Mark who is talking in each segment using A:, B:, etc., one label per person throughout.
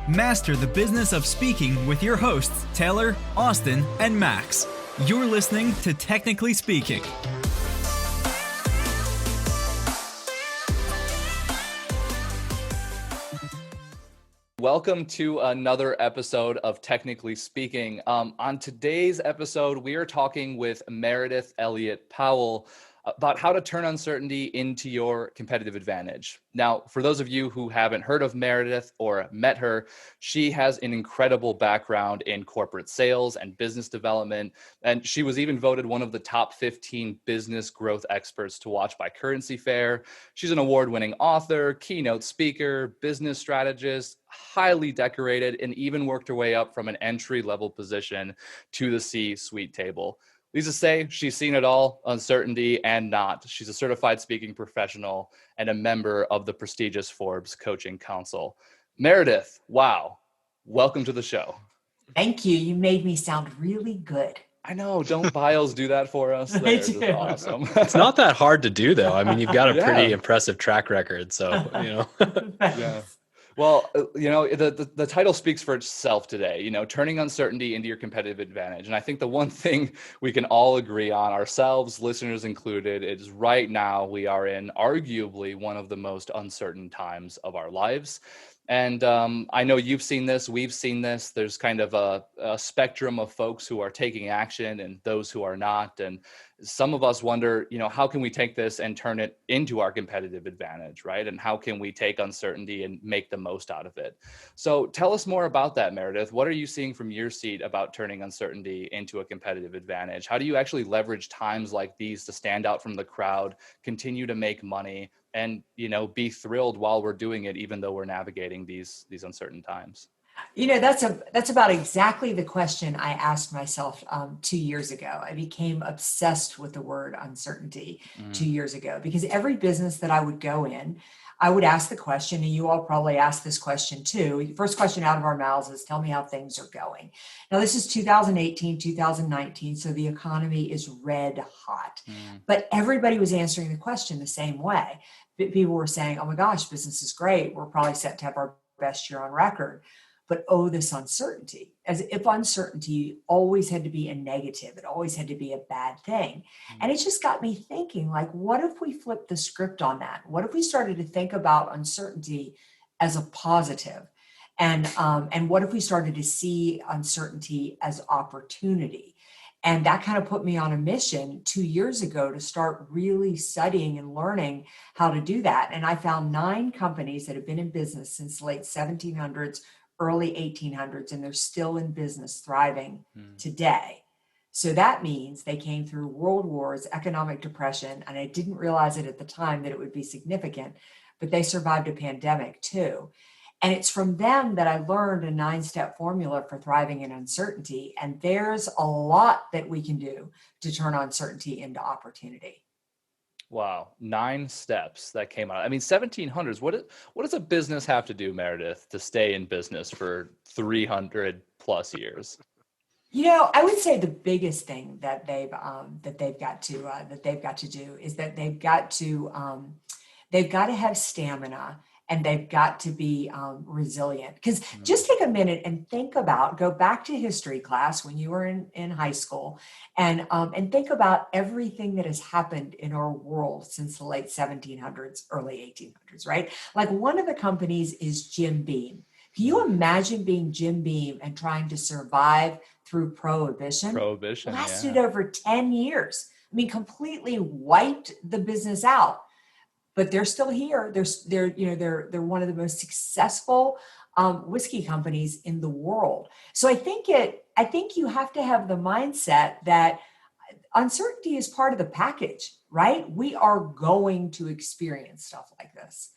A: Master the business of speaking with your hosts, Taylor, Austin, and Max. You're listening to Technically Speaking.
B: Welcome to another episode of Technically Speaking. On today's episode, we are talking with Meridith Elliot Powell about how to turn uncertainty into your competitive advantage. Now, for those of you who haven't heard of Meridith or met her, she has an incredible background in corporate sales and business development, and she was even voted one of the top 15 business growth experts to watch by Currency Fair. She's an award-winning author, keynote speaker, business strategist, highly decorated, and even worked her way up from an entry-level position to the C-suite table. Needless to say, she's seen it all, uncertainty and not. She's a certified speaking professional and a member of the prestigious Forbes Coaching Council. Meridith, wow. Welcome to the show.
C: Thank you. You made me sound really good.
B: I know. Don't bios do that for us? They're just awesome.
D: It's not that hard to do, though. I mean, you've got a pretty impressive track record. So,
B: Yeah. Well, the title speaks for itself today, turning uncertainty into your competitive advantage. And I think the one thing we can all agree on, ourselves, listeners included, is right now we are in arguably one of the most uncertain times of our lives. And I know you've seen this, we've seen this. There's kind of a spectrum of folks who are taking action and those who are not. And some of us wonder, how can we take this and turn it into our competitive advantage, right? And how can we take uncertainty and make the most out of it? So tell us more about that, Meridith. What are you seeing from your seat about turning uncertainty into a competitive advantage? How do you actually leverage times like these to stand out from the crowd, continue to make money, and be thrilled while we're doing it, even though we're navigating these uncertain times?
C: That's about exactly the question I asked myself 2 years ago. I became obsessed with the word uncertainty 2 years ago, because every business that I would go in, I would ask the question, and you all probably ask this question too. The first question out of our mouths is, tell me how things are going. Now, this is 2018, 2019, so the economy is red hot. But everybody was answering the question the same way. People were saying, oh my gosh, business is great. We're probably set to have our best year on record. But this uncertainty, as if uncertainty always had to be a negative. It always had to be a bad thing. And it just got me thinking, like, what if we flipped the script on that? What if we started to think about uncertainty as a positive? And what if we started to see uncertainty as opportunity? And that kind of put me on a mission 2 years ago to start really studying and learning how to do that. And I found 9 companies that have been in business since the late 1700s, early 1800s, and they're still in business, thriving today. So that means they came through world wars, economic depression, and I didn't realize it at the time that it would be significant, but they survived a pandemic too. And it's from them that I learned a 9-step formula for thriving in uncertainty. And there's a lot that we can do to turn uncertainty into opportunity.
B: Wow. 9 steps that came out. I mean, 1700s, what does a business have to do, Meridith, to stay in business for 300 plus years?
C: I would say the biggest thing that they've got to do is that they've got to have stamina, and they've got to be resilient. Because just take a minute and go back to history class when you were in high school, and think about everything that has happened in our world since the late 1700s, early 1800s, right? Like, one of the companies is Jim Beam. Can you imagine being Jim Beam and trying to survive through prohibition?
B: Prohibition,
C: lasted over 10 years. I mean, completely wiped the business out. But they're still here. They're one of the most successful whiskey companies in the world. So I think you have to have the mindset that uncertainty is part of the package, right? We are going to experience stuff like this.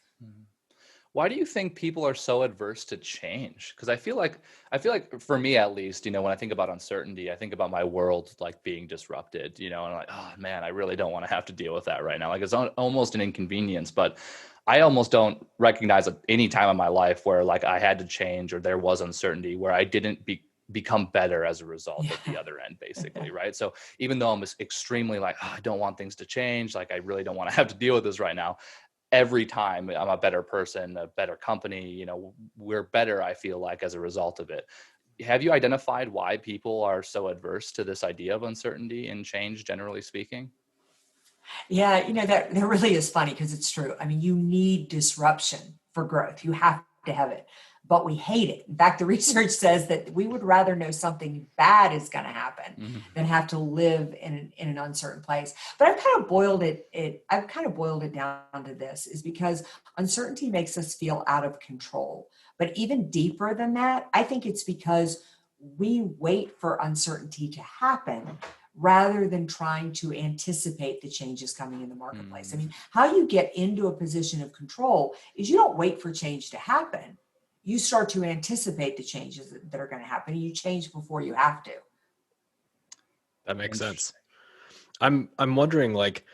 B: Why do you think people are so adverse to change? Because I feel like for me, at least, when I think about uncertainty, I think about my world like being disrupted, and I'm like, oh man, I really don't want to have to deal with that right now. Like, it's almost an inconvenience, but I almost don't recognize any time in my life where like I had to change or there was uncertainty where I didn't become better as a result at the other end, basically, right? So even though I'm extremely like, oh, I don't want things to change, like I really don't want to have to deal with this right now, every time I'm a better person, a better company, you know, we're better, I feel like, as a result of it. Have you identified why people are so adverse to this idea of uncertainty and change, generally speaking?
C: Yeah, that really is funny because it's true. I mean, you need disruption for growth. You have to have it, but we hate it. In fact, the research says that we would rather know something bad is going to happen than have to live in an uncertain place. But I've kind of boiled it down to this, is because uncertainty makes us feel out of control. But even deeper than that, I think it's because we wait for uncertainty to happen rather than trying to anticipate the changes coming in the marketplace. I mean, how you get into a position of control is you don't wait for change to happen. You start to anticipate the changes that are going to happen, and you change before you have to.
D: That makes sense. I'm wondering, like,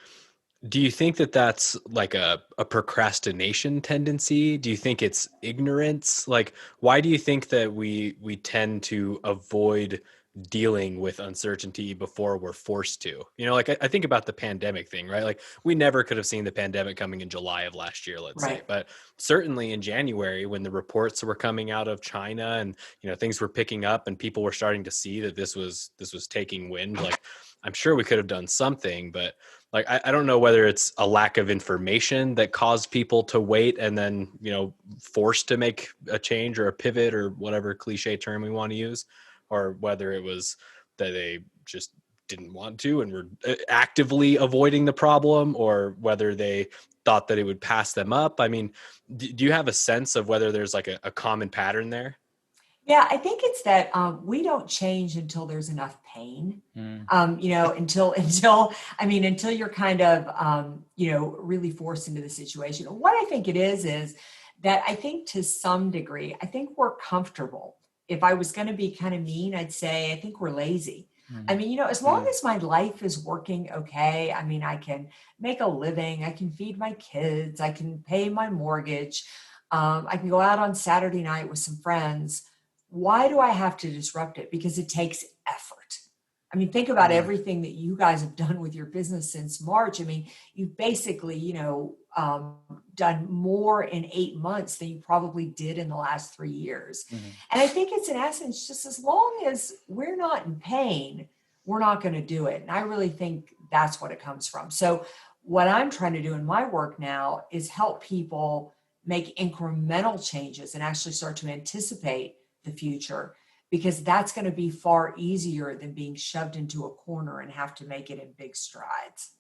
D: do you think that that's like a procrastination tendency? Do you think it's ignorance? Like, why do you think that we tend to avoid dealing with uncertainty before we're forced to? You know, like I think about the pandemic thing, right? Like, we never could have seen the pandemic coming in July of last year, let's say. But certainly in January, when the reports were coming out of China and, you know, things were picking up and people were starting to see that this was taking wind, like, I'm sure we could have done something, but like, I don't know whether it's a lack of information that caused people to wait and then, you know, forced to make a change or a pivot or whatever cliche term we want to use, or whether it was that they just didn't want to and were actively avoiding the problem, or whether they thought that it would pass them up. I mean, do you have a sense of whether there's like a common pattern there?
C: Yeah, I think it's that we don't change until there's enough pain. Until you're kind of, really forced into the situation. What I think it is that I think to some degree, I think we're comfortable. If I was going to be kind of mean, I'd say I think we're lazy. I mean, as long as my life is working okay, I mean, I can make a living, I can feed my kids, I can pay my mortgage, I can go out on Saturday night with some friends. Why do I have to disrupt it? Because it takes effort. I mean, think about everything that you guys have done with your business since March. I mean, you've basically, done more in 8 months than you probably did in the last 3 years. And I think it's in essence, just as long as we're not in pain, we're not going to do it. And I really think that's what it comes from. So what I'm trying to do in my work now is help people make incremental changes and actually start to anticipate the future, because that's going to be far easier than being shoved into a corner and have to make it in big strides.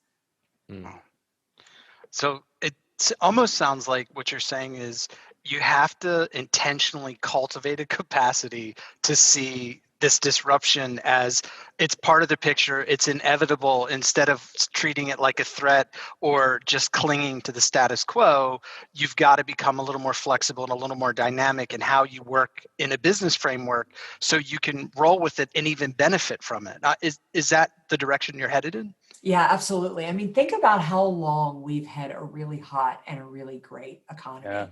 E: So it almost sounds like what you're saying is you have to intentionally cultivate a capacity to see this disruption as it's part of the picture, it's inevitable, instead of treating it like a threat or just clinging to the status quo. You've got to become a little more flexible and a little more dynamic in how you work in a business framework so you can roll with it and even benefit from it. Is that the direction you're headed in?
C: Yeah, absolutely. I mean, think about how long we've had a really hot and a really great economy. Yeah.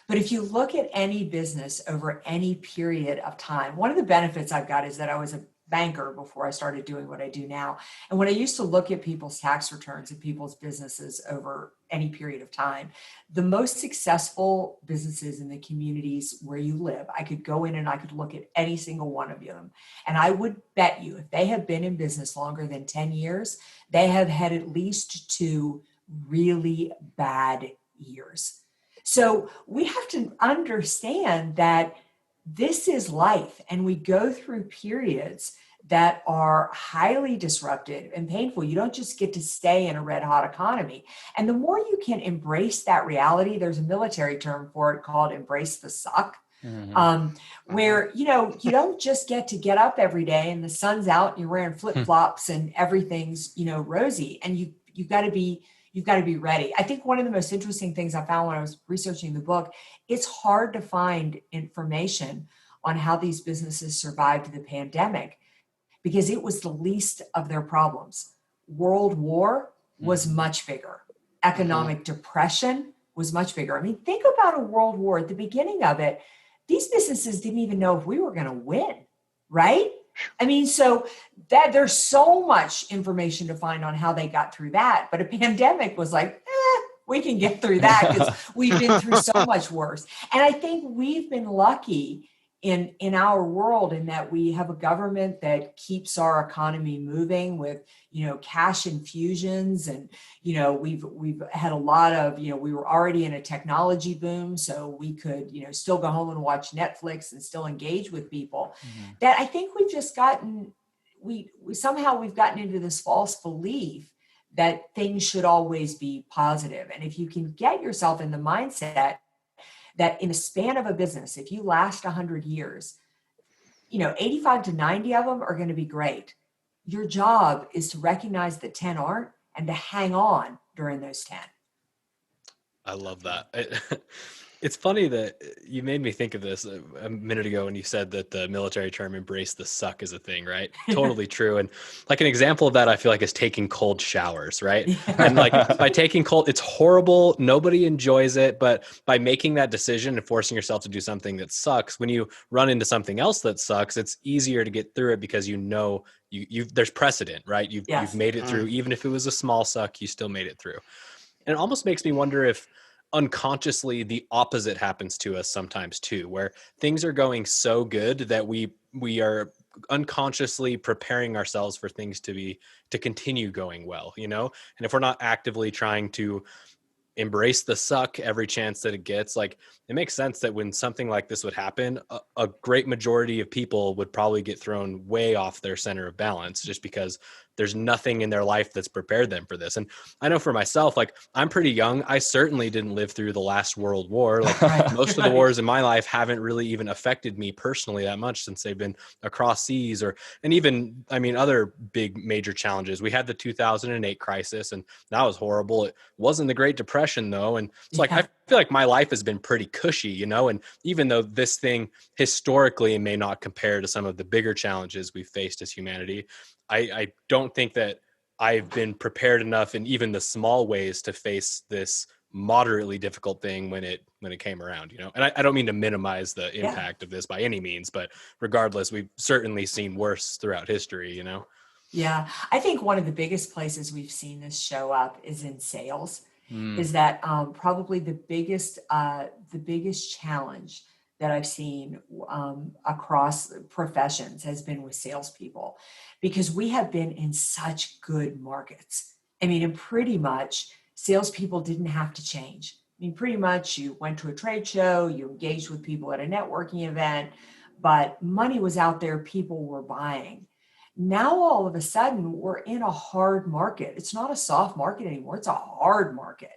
C: But if you look at any business over any period of time, one of the benefits I've got is that I was a banker before I started doing what I do now. And when I used to look at people's tax returns and people's businesses over any period of time, the most successful businesses in the communities where you live, I could go in and I could look at any single one of them. And I would bet you if they have been in business longer than 10 years, they have had at least 2 really bad years. So we have to understand that this is life, and we go through periods that are highly disruptive and painful. You don't just get to stay in a red hot economy. And the more you can embrace that reality, there's a military term for it called embrace the suck. Where, you don't just get up every day and the sun's out and you're wearing flip-flops and everything's, rosy, and you've got to be ready. I think one of the most interesting things I found when I was researching the book, it's hard to find information on how these businesses survived the pandemic because it was the least of their problems. World War was much bigger. Economic depression was much bigger. I mean, think about a world war. At the beginning of it, these businesses didn't even know if we were going to win, right? I mean, so that there's so much information to find on how they got through that. But a pandemic was like, we can get through that because we've been through so much worse. And I think we've been lucky in our world in that we have a government that keeps our economy moving with, cash infusions. And, we've had a lot of, we were already in a technology boom, so we could, still go home and watch Netflix and still engage with people. Mm-hmm. That I think we've just gotten, we've gotten into this false belief that things should always be positive. And if you can get yourself in the mindset that in the span of a business, if you last 100 years, 85 to 90 of them are going to be great. Your job is to recognize that 10 aren't and to hang on during those 10.
D: I love that. It's funny that you made me think of this a minute ago when you said that the military term embrace the suck is a thing, right? Totally true. And like an example of that, I feel like is taking cold showers, right? Yeah. And like by taking cold, it's horrible. Nobody enjoys it. But by making that decision and forcing yourself to do something that sucks, when you run into something else that sucks, it's easier to get through it because there's precedent, right? You've made it through. Even if it was a small suck, you still made it through. And it almost makes me wonder if unconsciously the opposite happens to us sometimes too, where things are going so good that we are unconsciously preparing ourselves for things to continue going well, and if we're not actively trying to embrace the suck every chance that it gets, like it makes sense that when something like this would happen, a great majority of people would probably get thrown way off their center of balance just because there's nothing in their life that's prepared them for this. And I know for myself, like I'm pretty young. I certainly didn't live through the last World War. Like most of the wars in my life haven't really even affected me personally that much since they've been across seas and even, other big major challenges. We had the 2008 crisis and that was horrible. It wasn't the Great Depression though. And it's like, I feel like my life has been pretty cushy, and even though this thing historically may not compare to some of the bigger challenges we've faced as humanity, I don't think that I've been prepared enough in even the small ways to face this moderately difficult thing when it came around, and I don't mean to minimize the impact of this by any means, but regardless, we've certainly seen worse throughout history,
C: Yeah. I think one of the biggest places we've seen this show up is in sales. Is that probably the biggest challenge that I've seen across professions has been with salespeople, because we have been in such good markets. And pretty much salespeople didn't have to change. Pretty much you went to a trade show, you engaged with people at a networking event, but money was out there, people were buying. Now, all of a sudden, we're in a hard market. It's not a soft market anymore. It's a hard market.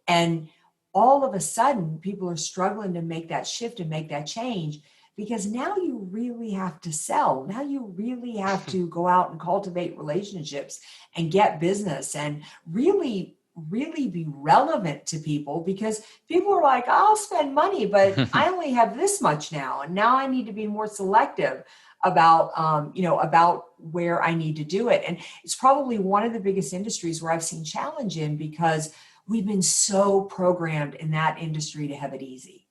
C: And all of a sudden, people are struggling to make that shift and make that change, because now you really have to sell. Now you really have to go out and cultivate relationships and get business and really be relevant to people, because people are like, I'll spend money, but I only have this much now. And now I need to be more selective about where I need to do it. And it's probably one of the biggest industries where I've seen challenge in, because we've been so programmed in that industry to have it easy.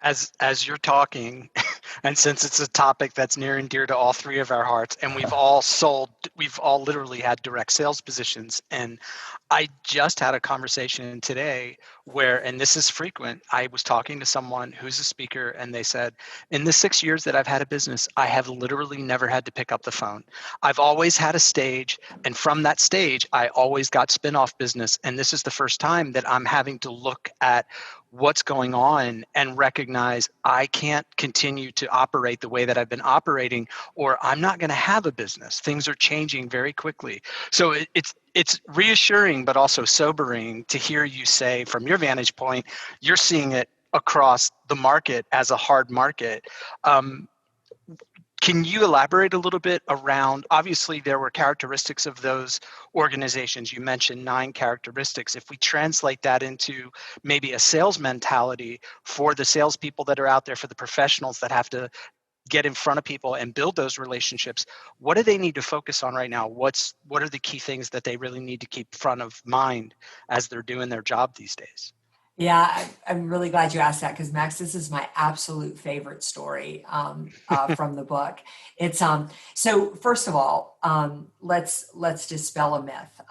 E: As you're talking, and since it's a topic that's near and dear to all three of our hearts, and we've all literally had direct sales positions. And I just had a conversation today where, and this is frequent, I was talking to someone who's a speaker, and they said, in the 6 years that I've had a business, I have literally never had to pick up the phone. I've always had a stage, and from that stage, I always got spin-off business. And this is the first time that I'm having to look at what's going on and recognize I can't continue to operate the way that I've been operating, or I'm not going to have a business. Things are changing very quickly. So it's reassuring, but also sobering to hear you say, from your vantage point, you're seeing it across the market as a hard market. Can you elaborate a little bit around, obviously there were characteristics of those organizations. You mentioned 9 characteristics. If we translate that into maybe a sales mentality for the salespeople that are out there, for the professionals that have to get in front of people and build those relationships, what do they need to focus on right now? What are the key things that they really need to keep front of mind as they're doing their job these days?
C: Yeah, I'm really glad you asked that because Max, this is my absolute favorite story from the book. It's so first of all, let's dispel a myth.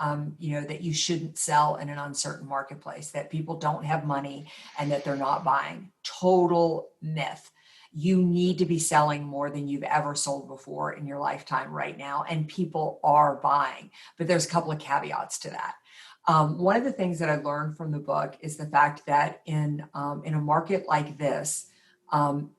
C: That you shouldn't sell in an uncertain marketplace, that people don't have money and that they're not buying. Total myth. You need to be selling more than you've ever sold before in your lifetime right now, and people are buying. But there's a couple of caveats to that. One of the things that I learned from the book is the fact that in a market like this,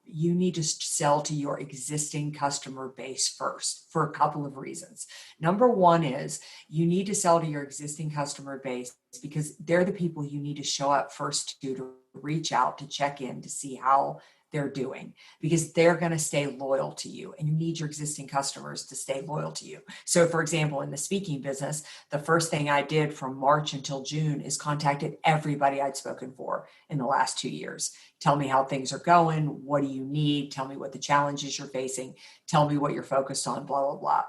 C: you need to sell to your existing customer base first for a couple of reasons. Number one is you need to sell to your existing customer base because they're the people you need to show up first to reach out, to check in, to see how they're doing, because they're going to stay loyal to you, and you need your existing customers to stay loyal to you. So for example, in the speaking business, the first thing I did from March until June is contacted everybody I'd spoken for in the last 2 years. Tell me how things are going. What do you need? Tell me what the challenges you're facing. Tell me what you're focused on, blah, blah, blah.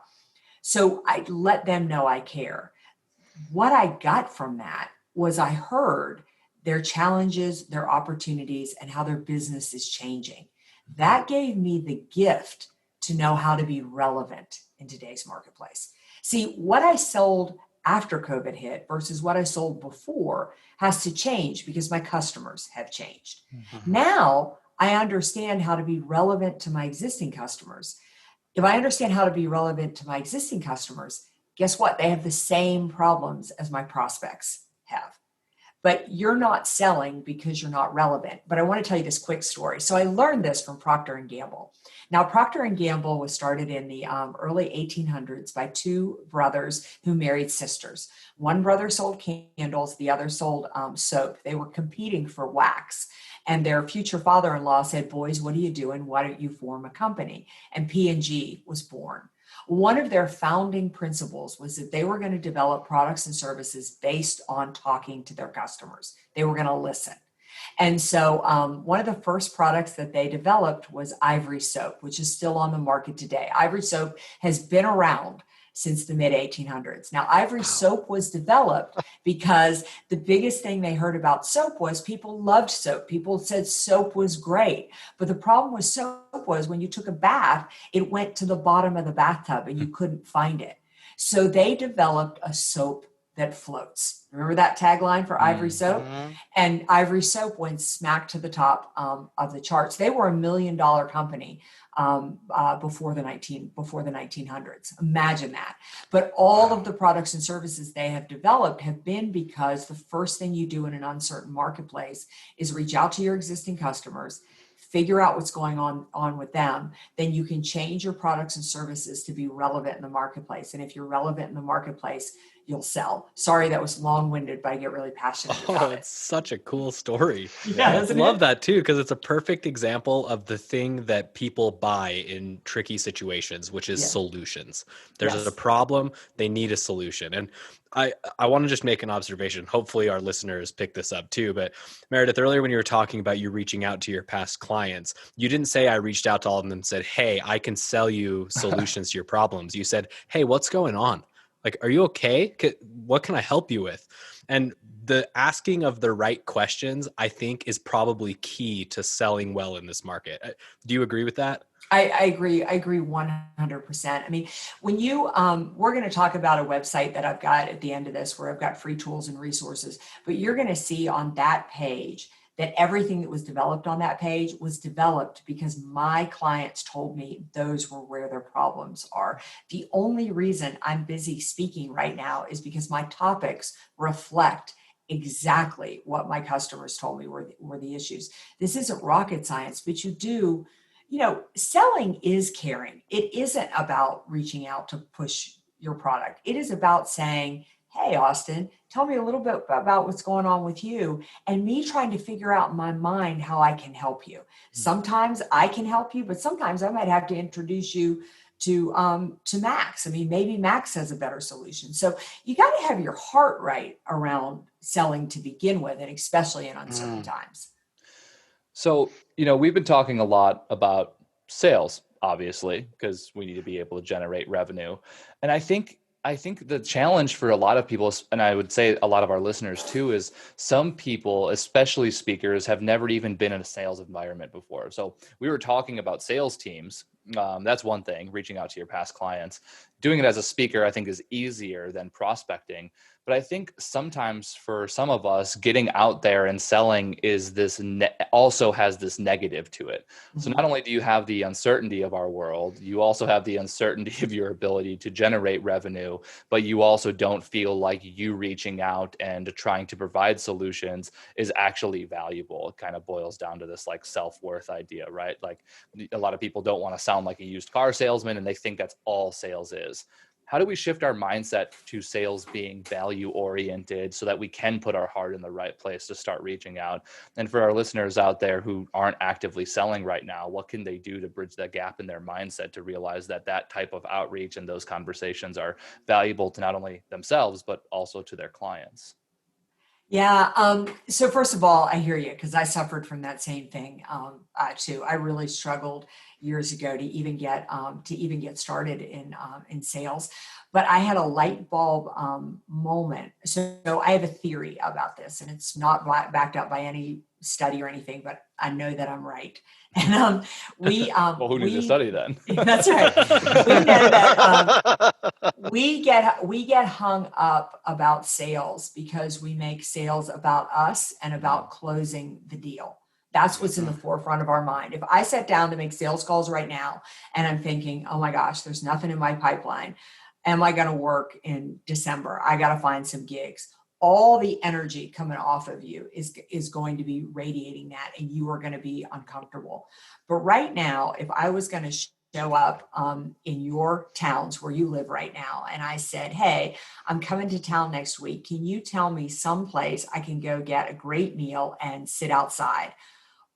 C: So I let them know I care. What I got from that was I heard their challenges, their opportunities, and how their business is changing. That gave me the gift to know how to be relevant in today's marketplace. See, what I sold after COVID hit versus what I sold before has to change because my customers have changed. Mm-hmm. Now I understand how to be relevant to my existing customers. If I understand how to be relevant to my existing customers, guess what? They have the same problems as my prospects have. But you're not selling because you're not relevant. But I want to tell you this quick story. So I learned this from Procter & Gamble. Now, Procter & Gamble was started in the early 1800s by two brothers who married sisters. One brother sold candles, the other sold soap. They were competing for wax. And their future father-in-law said, boys, what are you doing? Why don't you form a company? And P&G was born. One of their founding principles was that they were going to develop products and services based on talking to their customers. They were going to listen. And so one of the first products that they developed was Ivory soap, which is still on the market today. Ivory soap has been around since the mid 1800s. Now, Ivory soap was developed because the biggest thing they heard about soap was people loved soap. People said soap was great. But the problem with soap was when you took a bath, it went to the bottom of the bathtub and you couldn't find it. So they developed a soap that floats. Remember that tagline for Ivory soap? And Ivory soap went smack to the top of the charts. They were $1 million company before the 1900s. Imagine that. But all of the products and services they have developed have been because the first thing you do in an uncertain marketplace is reach out to your existing customers, figure out what's going on with them. Then you can change your products and services to be relevant in the marketplace. And if you're relevant in the marketplace, you'll sell. Sorry, that was long-winded, but I get really passionate about it.
D: It's such a cool story.
C: Yeah,
D: I love that too, because it's a perfect example of the thing that people buy in tricky situations, which is solutions. There's a problem, they need a solution. And I want to just make an observation. Hopefully our listeners pick this up too. But Meridith, earlier when you were talking about you reaching out to your past clients, you didn't say I reached out to all of them and said, hey, I can sell you solutions to your problems. You said, hey, what's going on? Like, are you okay? What can I help you with? And the asking of the right questions, I think, is probably key to selling well in this market. Do you agree with that?
C: I agree. I agree 100%. I mean, when you, we're going to talk about a website that I've got at the end of this where I've got free tools and resources, but you're going to see on that page that everything that was developed on that page was developed because my clients told me those were where their problems are. The only reason I'm busy speaking right now is because my topics reflect exactly what my customers told me were the issues. This isn't rocket science, but selling is caring. It isn't about reaching out to push your product. It is about saying, hey, Austin, tell me a little bit about what's going on with you, and me trying to figure out in my mind how I can help you. Sometimes I can help you, but sometimes I might have to introduce you to Max. I mean, maybe Max has a better solution. So you got to have your heart right around selling to begin with, and especially in uncertain times.
B: So, we've been talking a lot about sales, obviously, because we need to be able to generate revenue. And I think I think the challenge for a lot of people, and I would say a lot of our listeners too, is some people, especially speakers, have never even been in a sales environment before. So we were talking about sales teams. That's one thing, reaching out to your past clients. Doing it as a speaker, I think, is easier than prospecting. But I think sometimes for some of us, getting out there and selling is this also has this negative to it. So not only do you have the uncertainty of our world, you also have the uncertainty of your ability to generate revenue, but you also don't feel like you reaching out and trying to provide solutions is actually valuable. It kind of boils down to this like self-worth idea, right? Like a lot of people don't want to sound like a used car salesman and they think that's all sales is. How do we shift our mindset to sales being value oriented so that we can put our heart in the right place to start reaching out? And for our listeners out there who aren't actively selling right now, what can they do to bridge that gap in their mindset to realize that that type of outreach and those conversations are valuable to not only themselves, but also to their clients?
C: Yeah. So first of all, I hear you because I suffered from that same thing too. I really struggled years ago to even get started in sales, but I had a light bulb moment. So I have a theory about this, and it's not backed up by any study or anything, but I know that I'm right. And
B: Well, who needs to study then?
C: That's right. We know that we get hung up about sales because we make sales about us and about closing the deal. That's what's in the forefront of our mind. If I sat down to make sales calls right now and I'm thinking, oh my gosh, there's nothing in my pipeline. Am I going to work in December? I got to find some gigs. All the energy coming off of you is going to be radiating that, and you are going to be uncomfortable. But right now, if I was going to show up in your towns where you live right now, and I said, hey, I'm coming to town next week. Can you tell me someplace I can go get a great meal and sit outside?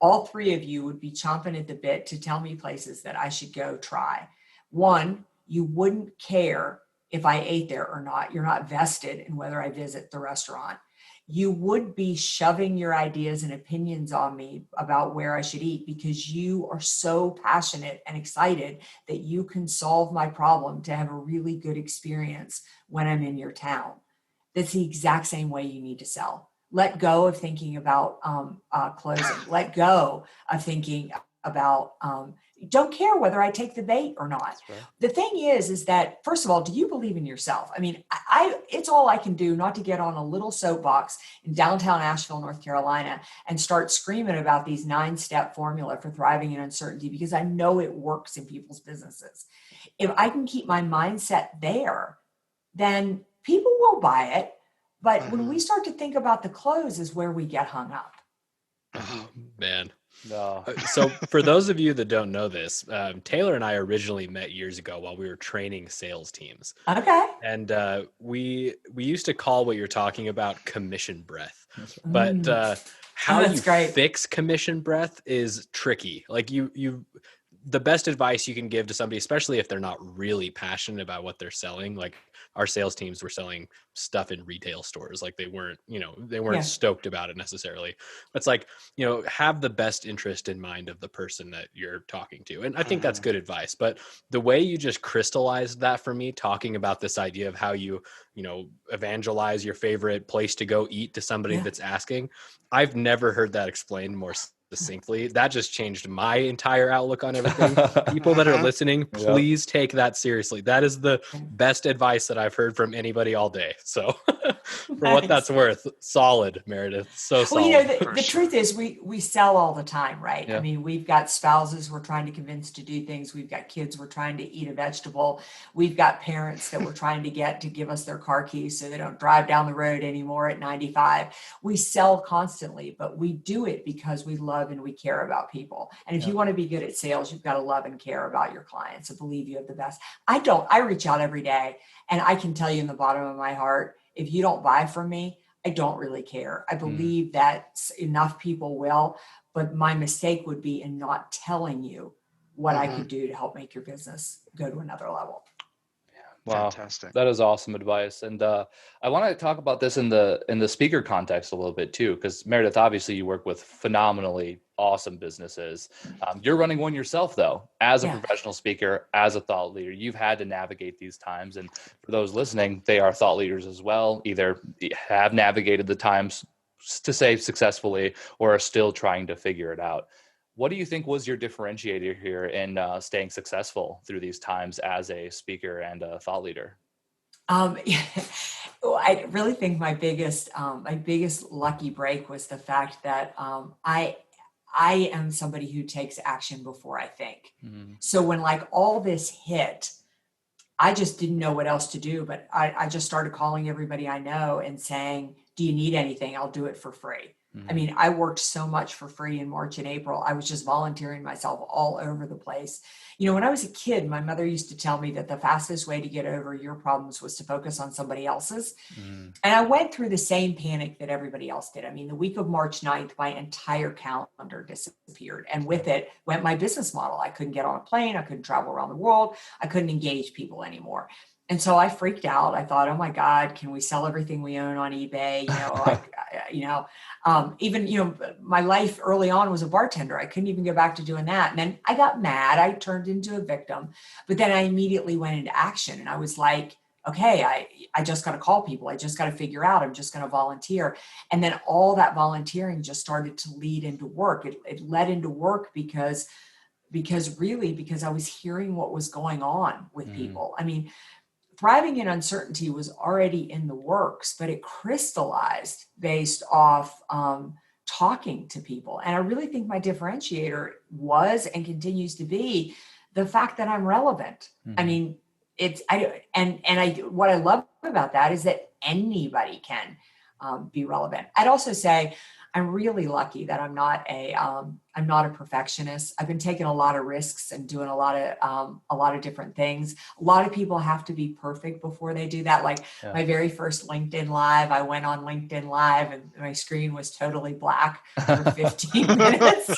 C: All three of you would be chomping at the bit to tell me places that I should go try. One, you wouldn't care if I ate there or not. You're not vested in whether I visit the restaurant. You would be shoving your ideas and opinions on me about where I should eat because you are so passionate and excited that you can solve my problem to have a really good experience when I'm in your town. That's the exact same way you need to sell. Let go of thinking about closing. Let go of thinking about don't care whether I take the bait or not.
B: Right.
C: The thing is that, first of all, do you believe in yourself? I mean, it's all I can do not to get on a little soapbox in downtown Asheville, North Carolina, and start screaming about these 9-step formula for thriving in uncertainty, because I know it works in people's businesses. If I can keep my mindset there, then people will buy it. But when we start to think about the close is where we get hung up.
D: Oh, man.
B: No.
D: So for those of you that don't know this, Taylor and I originally met years ago while we were training sales teams.
C: Okay.
D: And we used to call what you're talking about commission breath. But how you fix commission breath is tricky. Like the best advice you can give to somebody, especially if they're not really passionate about what they're selling, like our sales teams were selling stuff in retail stores. Like they weren't stoked about it necessarily. It's like, have the best interest in mind of the person that you're talking to. And I think that's good advice. But the way you just crystallized that for me, talking about this idea of how you evangelize your favorite place to go eat to somebody that's asking, I've never heard that explained more succinctly. That just changed my entire outlook on everything. People that are listening, please take that seriously. That is the best advice that I've heard from anybody all day. So for what that's worth, solid, Meridith. So solid.
C: Well, the truth is we sell all the time, right?
B: Yeah.
C: I mean, we've got spouses we're trying to convince to do things. We've got kids we're trying to eat a vegetable. We've got parents that we're trying to get to give us their car keys so they don't drive down the road anymore at 95. We sell constantly, but we do it because we love and we care about people. And if you want to be good at sales, you've got to love and care about your clients and believe you have the best. I reach out every day, and I can tell you in the bottom of my heart, if you don't buy from me, I don't really care. I believe that enough people will, but my mistake would be in not telling you what I could do to help make your business go to another level.
B: Wow,
E: Fantastic.
B: that is awesome advice. And I want to talk about this in the speaker context a little bit too, because Meredith, obviously you work with phenomenally awesome businesses. You're running one yourself though, as a
C: Yeah.
B: professional speaker, as a thought leader. You've had to navigate these times, and for those listening, they are thought leaders as well. Either have navigated the times to say successfully, or are still trying to figure it out. What do you think was your differentiator here in staying successful through these times as a speaker and a thought leader?
C: Well, I really think my biggest lucky break was the fact that I am somebody who takes action before I think.
B: Mm,
C: So when like all this hit, I just didn't know what else to do, but I just started calling everybody I know and saying, do you need anything? I'll do it for free. I
B: mm,
C: mean, I worked so much for free in March and April. I was just volunteering myself all over the place. You know, when I was a kid, my mother used to tell me that the fastest way to get over your problems was to focus on somebody else's.
B: mm.
C: And I went through the same panic that everybody else did. I mean, the week of March 9th, my entire calendar disappeared. And with it went my business model. I couldn't get on a plane. I couldn't travel around the world. I couldn't engage people anymore. And so I freaked out. I thought, oh my God, can we sell everything we own on eBay? Even my life early on was a bartender. I couldn't even go back to doing that. And then I got mad. I turned into a victim, but then I immediately went into action and I was like, okay, I just got to call people. I just got to figure out, I'm just going to volunteer. And then all that volunteering just started to lead into work. It led into work because I was hearing what was going on with people. I mean, thriving in uncertainty was already in the works, but it crystallized based off talking to people. And I really think my differentiator was and continues to be the fact that I'm relevant.
B: Mhm.
C: I mean, what I love about that is that anybody can be relevant. I'd also say I'm really lucky that I'm not a perfectionist. I've been taking a lot of risks and doing a lot of different things. A lot of people have to be perfect before they do that. Like my very first LinkedIn Live, I went on LinkedIn Live and my screen was totally black for 15 minutes.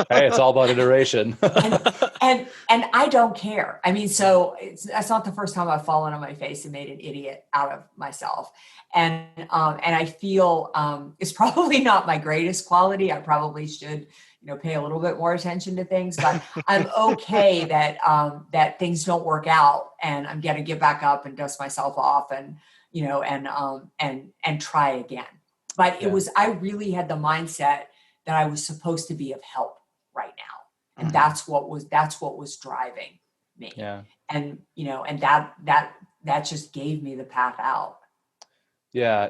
B: Hey, it's all about iteration.
C: and I don't care. I mean, so that's not the first time I've fallen on my face and made an idiot out of myself. And I feel it's probably not my greatest quality. I probably should, pay a little bit more attention to things, but I'm okay that things don't work out and I'm going to get back up and dust myself off and, and try again. But I really had the mindset that I was supposed to be of help right now. And that's what was driving me.
B: Yeah.
C: And, and that just gave me the path out.
B: Yeah.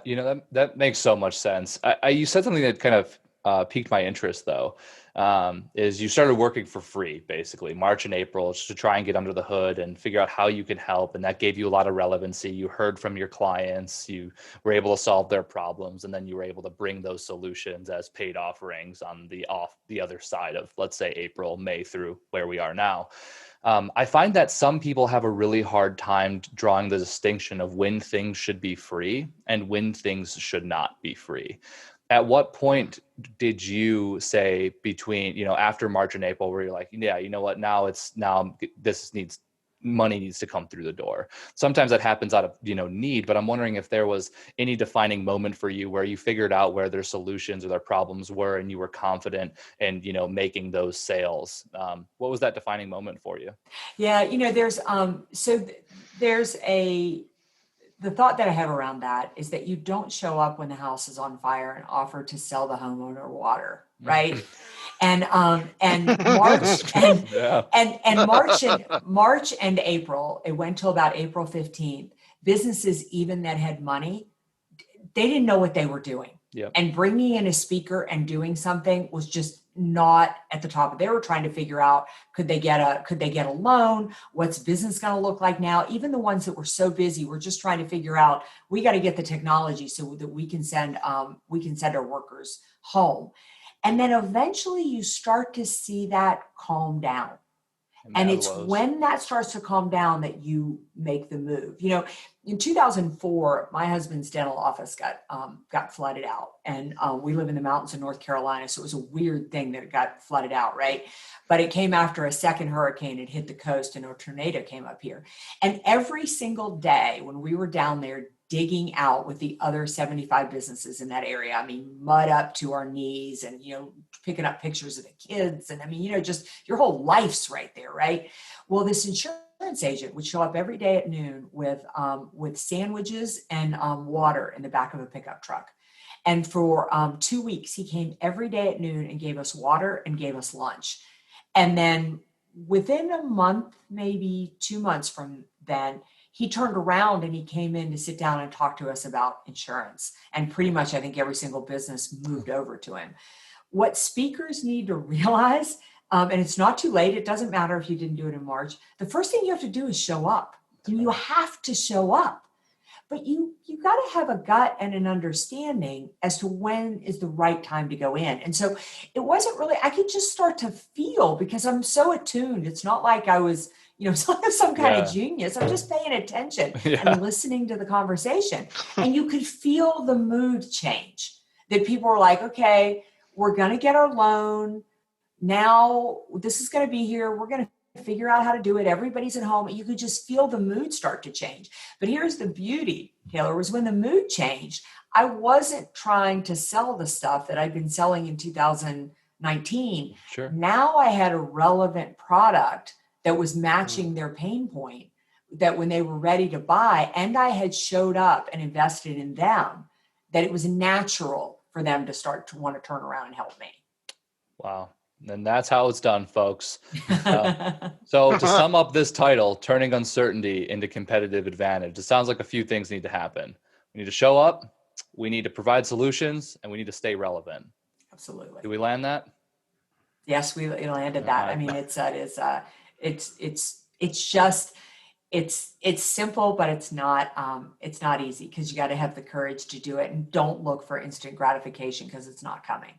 B: That makes so much sense. You said something that kind of piqued my interest though, is you started working for free, basically March and April, just to try and get under the hood and figure out how you could help. And that gave you a lot of relevancy. You heard from your clients, you were able to solve their problems, and then you were able to bring those solutions as paid offerings on the other side of, let's say, April, May through where we are now. I find that some people have a really hard time drawing the distinction of when things should be free and when things should not be free. At what point did you say between, after March and April, where you're like, yeah, you know what, money needs to come through the door? Sometimes that happens out of, need, but I'm wondering if there was any defining moment for you where you figured out where their solutions or their problems were and you were confident in, making those sales. What was that defining moment for you?
C: Yeah. The thought that I have around that is that you don't show up when the house is on fire and offer to sell the homeowner water, right? And March and
B: Yeah.
C: and March and April, it went till about April 15th. Businesses even that had money, they didn't know what they were doing.
B: Yep.
C: And bringing in a speaker and doing something was just not at the top. They were trying to figure out, could they get a loan? What's business going to look like now? Even the ones that were so busy were just trying to figure out, we got to get the technology so that we can send our workers home. And then eventually you start to see that calm down. And it's when that starts to calm down that you make the move. You know, in 2004, my husband's dental office got flooded out, and we live in the mountains of North Carolina, so it was a weird thing that it got flooded out, right? But it came after a second hurricane had hit the coast, and a tornado came up here. And every single day when we were down there digging out with the other 75 businesses in that area, I mean, mud up to our knees, and picking up pictures of the kids, and I mean, just your whole life's right there, right? Well, this insurance agent would show up every day at noon with sandwiches and water in the back of a pickup truck. And for 2 weeks, he came every day at noon and gave us water and gave us lunch. And then within a month, maybe 2 months from then, he turned around and he came in to sit down and talk to us about insurance. And pretty much, I think every single business moved over to him. What speakers need to realize, and it's not too late, it doesn't matter if you didn't do it in March, the first thing you have to do is show up. You have to show up. But you got to have a gut and an understanding as to when is the right time to go in. And so it wasn't really, I could just start to feel, because I'm so attuned. It's not like I was, some kind of genius. I'm just paying attention and listening to the conversation. And you could feel the mood change, that people were like, okay, we're going to get our loan. Now this is going to be here. We're going to figure out how to do it. Everybody's at home. You could just feel the mood start to change. But here's the beauty, Taylor, was when the mood changed, I wasn't trying to sell the stuff that I'd been selling in 2019.
B: Sure.
C: Now I had a relevant product that was matching their pain point, that when they were ready to buy, and I had showed up and invested in them, that it was natural for them to start to want to turn around and help me.
B: Wow. And that's how it's done, folks. So to sum up this title, Turning Uncertainty into Competitive Advantage, it sounds like a few things need to happen. We need to show up, we need to provide solutions, and we need to stay relevant.
C: Absolutely.
B: Do we land that?
C: Yes, we landed that. I mean, it's just simple, but it's not easy, because you got to have the courage to do it, and don't look for instant gratification, because it's not coming.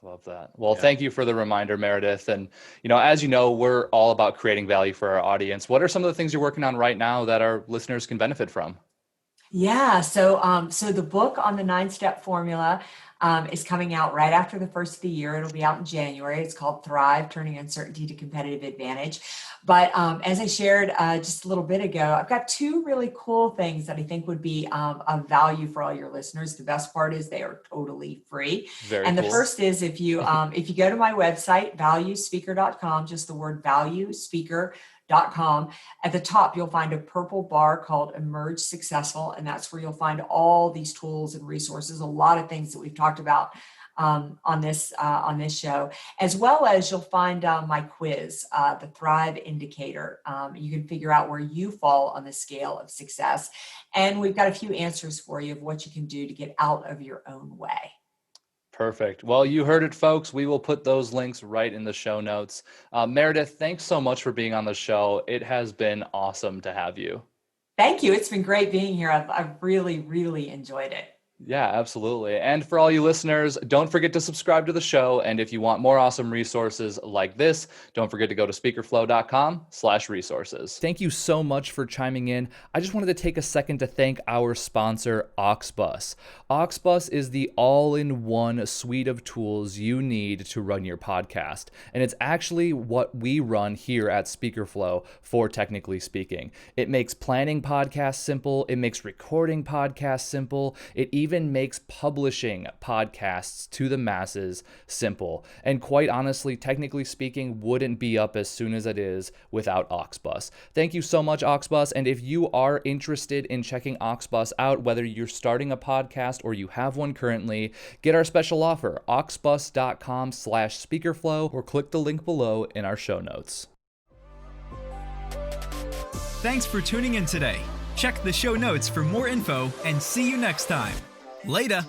B: Love that. Well, thank you for the reminder, Meridith. And, as you know, we're all about creating value for our audience. What are some of the things you're working on right now that our listeners can benefit from?
C: Yeah. So the book on the 9-step formula is coming out right after the first of the year. It'll be out in January. It's called Thrive, Turning Uncertainty to Competitive Advantage. But as I shared just a little bit ago, I've got 2 really cool things that I think would be of value for all your listeners. The best part is they are totally free.
B: Very
C: and
B: cool.
C: The first is if you go to my website, valuespeaker.com, just the word valuespeaker.com. At the top, you'll find a purple bar called Emerge Successful, and that's where you'll find all these tools and resources, a lot of things that we've talked about on this show, as well as you'll find my quiz, the Thrive Indicator. You can figure out where you fall on the scale of success, and we've got a few answers for you of what you can do to get out of your own way.
B: Perfect. Well, you heard it, folks. We will put those links right in the show notes. Meridith, thanks so much for being on the show. It has been awesome to have you.
C: Thank you. It's been great being here. I've really, really enjoyed it.
B: Yeah, absolutely. And for all you listeners, don't forget to subscribe to the show. And if you want more awesome resources like this, don't forget to go to speakerflow.com/resources. Thank you so much for chiming in. I just wanted to take a second to thank our sponsor, Auxbus. Auxbus is the all-in-one suite of tools you need to run your podcast. And it's actually what we run here at SpeakerFlow for Technically Speaking. It makes planning podcasts simple. It makes recording podcasts simple. It even makes publishing podcasts to the masses simple. And quite honestly, Technically Speaking wouldn't be up as soon as it is without Auxbus. Thank you so much, Auxbus. And if you are interested in checking Auxbus out, whether you're starting a podcast or you have one currently, get our special offer, auxbus.com/speakerflow, or click the link below in our show notes.
A: Thanks for tuning in today. Check the show notes for more info and see you next time. Later.